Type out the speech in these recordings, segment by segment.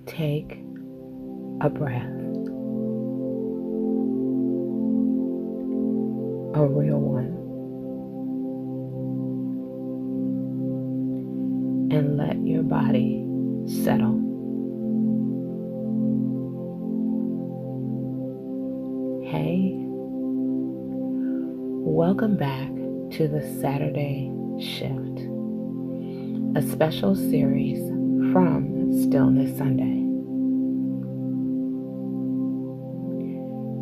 Take a breath, a real one, and let your body settle. Hey, welcome back to the Saturday Shift, a special series from Stillness Sunday.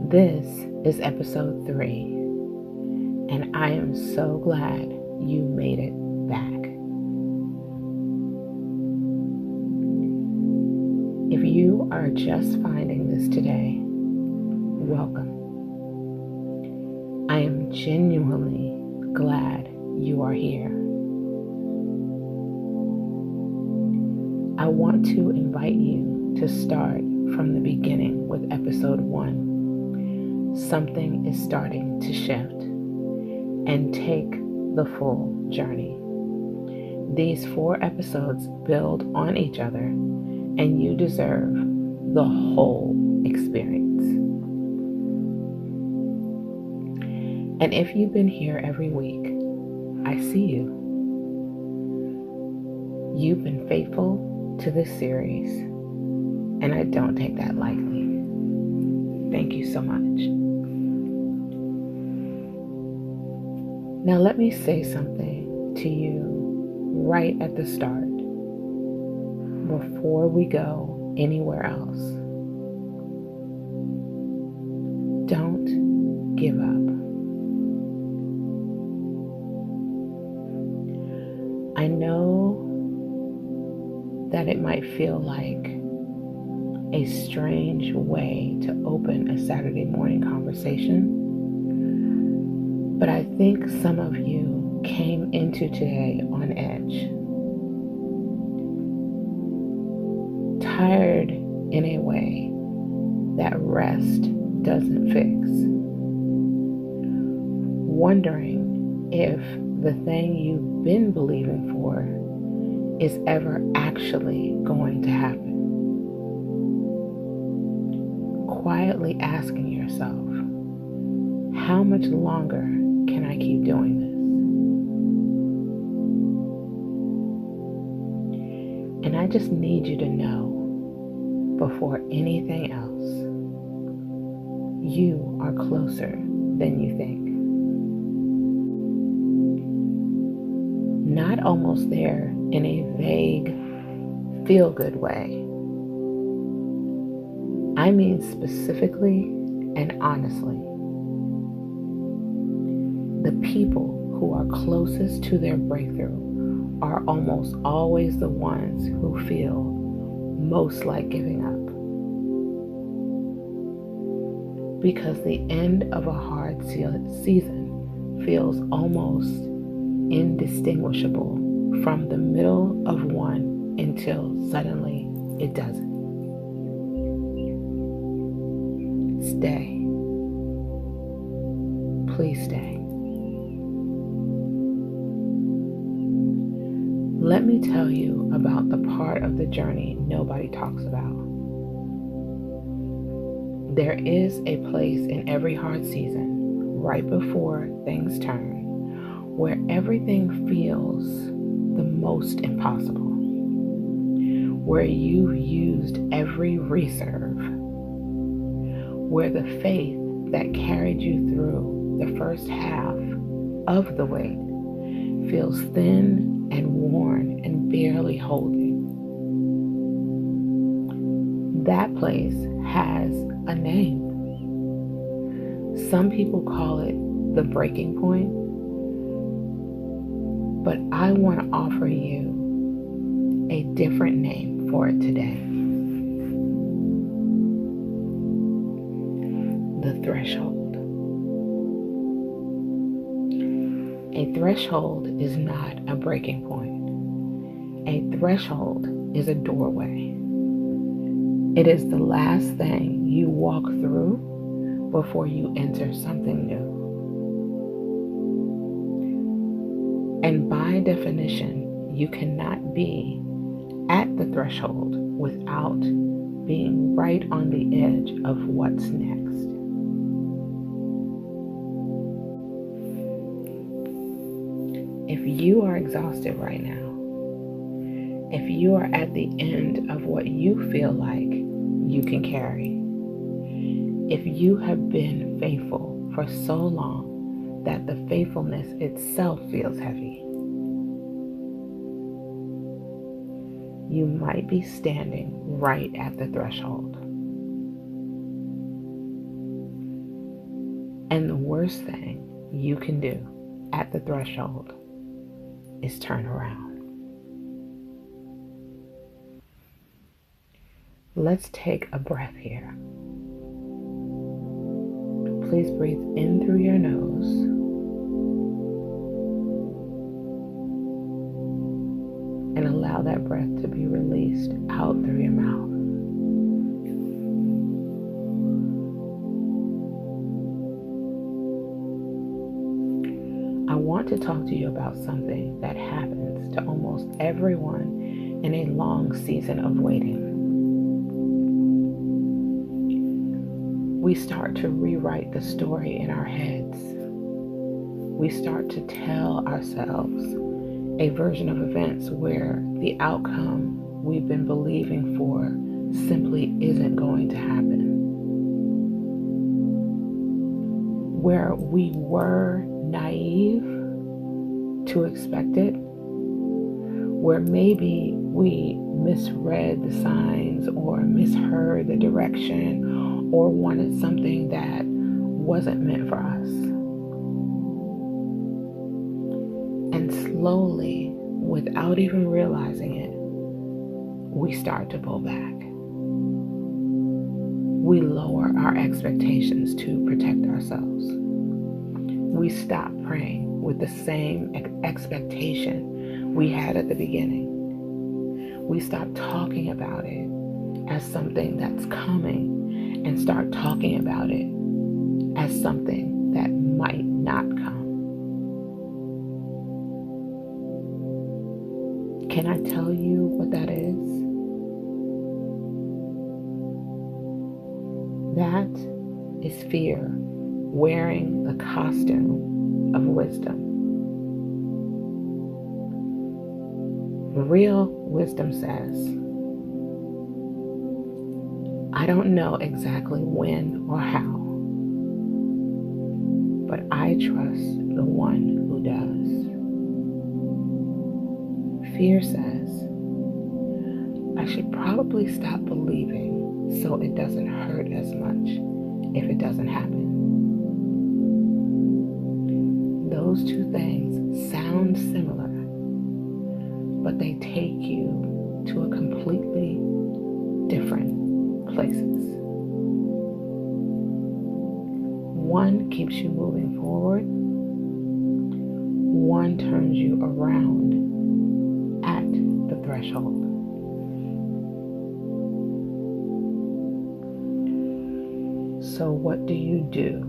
This is episode 3, and I am so glad you made it back. If you are just finding this today, welcome. I am genuinely glad you are here. I want to invite you to start from the beginning with episode 1. Something is starting to shift, and take the full journey. These 4 episodes build on each other, and you deserve the whole experience. And if you've been here every week, I see you. You've been faithful to this series, and I don't take that lightly. Thank you so much. Now let me say something to you right at the start, before we go anywhere else. Don't give up. I know that it might feel like a strange way to open a Saturday morning conversation, but I think some of you came into today on edge, tired in a way that rest doesn't fix, wondering if the thing you've been believing for is ever actually going to happen. Quietly asking yourself, how much longer can I keep doing this? And I just need you to know, before anything else, you are closer than you think. Not almost there in a vague, feel-good way. I mean specifically and honestly. The people who are closest to their breakthrough are almost always the ones who feel most like giving up. Because the end of a hard season feels almost indistinguishable from the middle of one until suddenly it doesn't. Stay. Please stay. Let me tell you about the part of the journey nobody talks about. There is a place in every hard season, right before things turn, where everything feels the most impossible, where you've used every reserve, where the faith that carried you through the first half of the wait feels thin and worn and barely holding. That place has a name. Some people call it the breaking point, but I want to offer you a different name for it today. The threshold. A threshold is not a breaking point. A threshold is a doorway. It is the last thing you walk through before you enter something new. And by definition, you cannot be at the threshold without being right on the edge of what's next. If you are exhausted right now, if you are at the end of what you feel like you can carry, if you have been faithful for so long that the faithfulness itself feels heavy, you might be standing right at the threshold. And the worst thing you can do at the threshold is turn around. Let's take a breath here. Please breathe in through your nose and allow that breath to be released out through your mouth. I want to talk to you about something that happens to almost everyone in a long season of waiting. We start to rewrite the story in our heads. We start to tell ourselves a version of events where the outcome we've been believing for simply isn't going to happen. Where we were naive to expect it, where maybe we misread the signs or misheard the direction or wanted something that wasn't meant for us. And slowly, without even realizing it, we start to pull back. We lower our expectations to protect ourselves. We stop praying with the same expectation we had at the beginning. We stop talking about it as something that's coming and start talking about it as something that might not come. Can I tell you what that is? That is fear wearing the costume of wisdom. Real wisdom says, I don't know exactly when or how, but I trust the one who does. Fear says, I should probably stop believing so it doesn't hurt as much if it doesn't happen. Those two things sound similar, but they take you to a completely different places. One keeps you moving forward. One turns you around at the threshold. So what do you do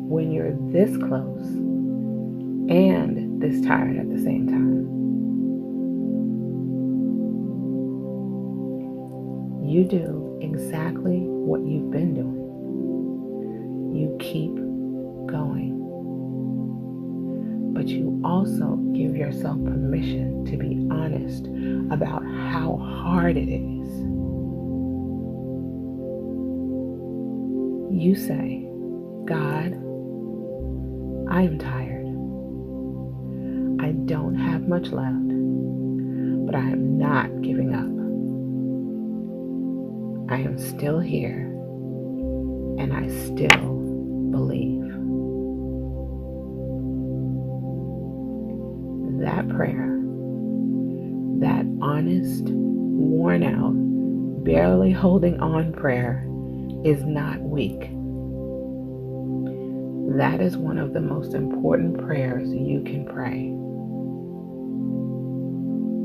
when you're this close and this tired at the same time? You do exactly what you've been doing. You keep going. But you also give yourself permission to be honest about how hard it is. You say, God, I am tired. I don't have much left, but I am not giving up. I am still here, and I still believe. That prayer, that honest, worn out, barely holding on prayer is not weak. That is one of the most important prayers you can pray,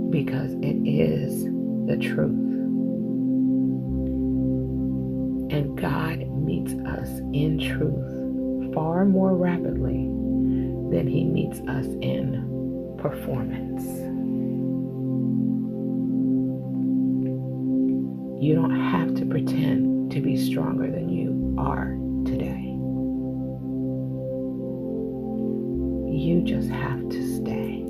because it is the truth. And God meets us in truth far more rapidly than He meets us in performance. You don't have to pretend to be stronger than you are today. You just have to stay.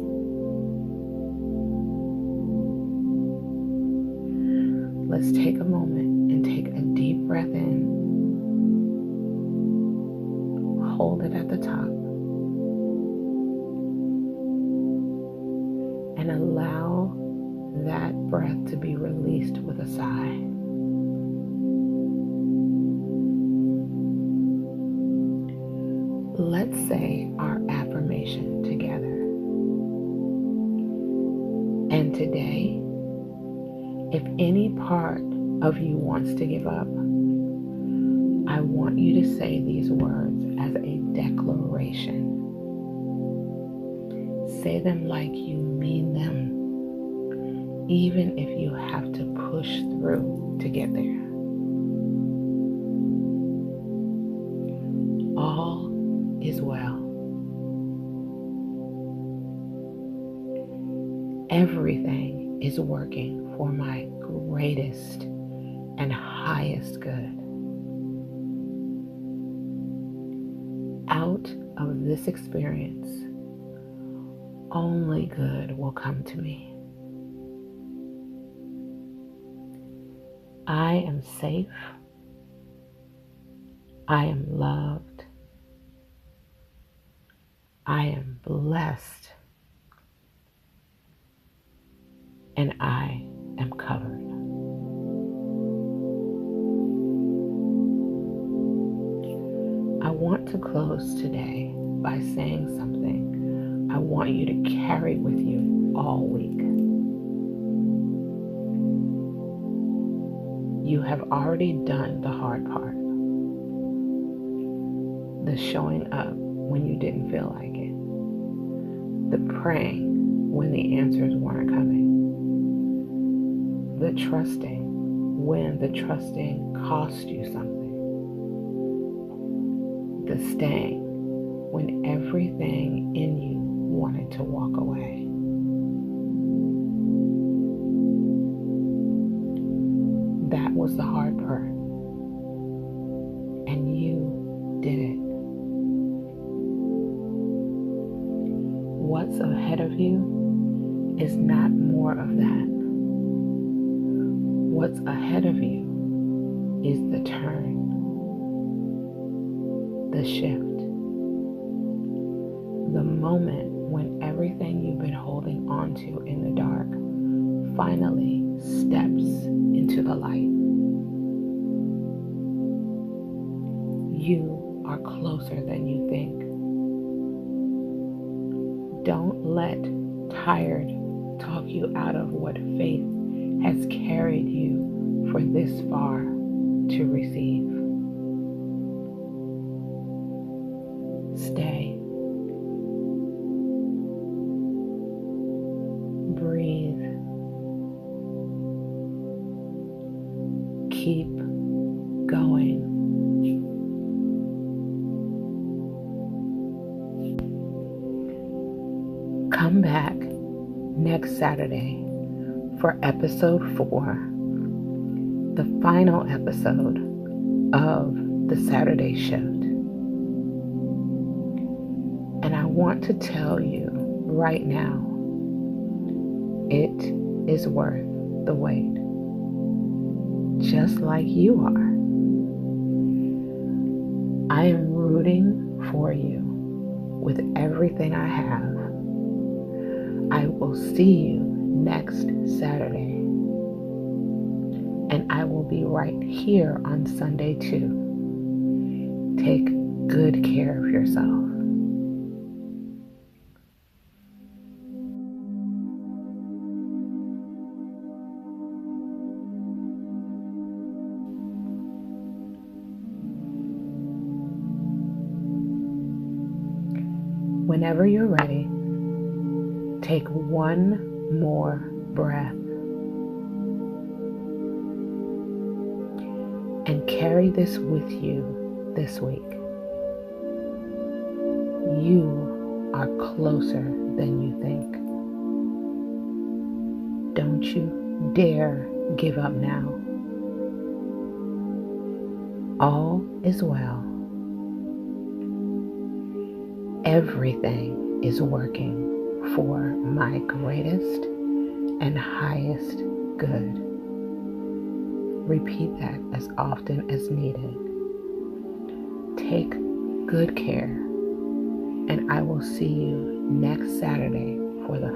Let's take a moment and take a deep breath in. Hold it at the top. And allow that breath to be released with a sigh. Let's say our affirmation together. And today, if any part of you wants to give up, I want you to say these words as a declaration. Say them like you mean them, even if you have to push through to get there. All is well. Everything is working for my greatest and highest good. Out of this experience, only good will come to me. I am safe. I am loved. I am blessed. And I am covered. I want to close today by saying something I want you to carry with you all week. You have already done the hard part. The showing up when you didn't feel like it. The praying when the answers weren't coming. The trusting when the trusting cost you something. The staying when everything in you wanted to walk away. That was the hard part. And you did it. What's ahead of you is not more of that. What's ahead of you is the turn, the shift, the moment when everything you've been holding on to in the dark finally steps into the light. You are closer than you think. Don't let tired talk you out of what faith has carried you for this far to receive. Stay. Breathe. Keep going. Come back next Saturday for episode 4, the final episode of the Saturday shift. And I want to tell you right now, it is worth the wait, just like you are. I am rooting for you with everything I have. I will see you next Saturday. And I will be right here on Sunday too. Take good care of yourself. Whenever you're ready, take one more breath and carry this with you this week. You are closer than you think. Don't you dare give up now. All is well. Everything is working for my greatest and highest good. Repeat that as often as needed. Take good care, and I will see you next Saturday for the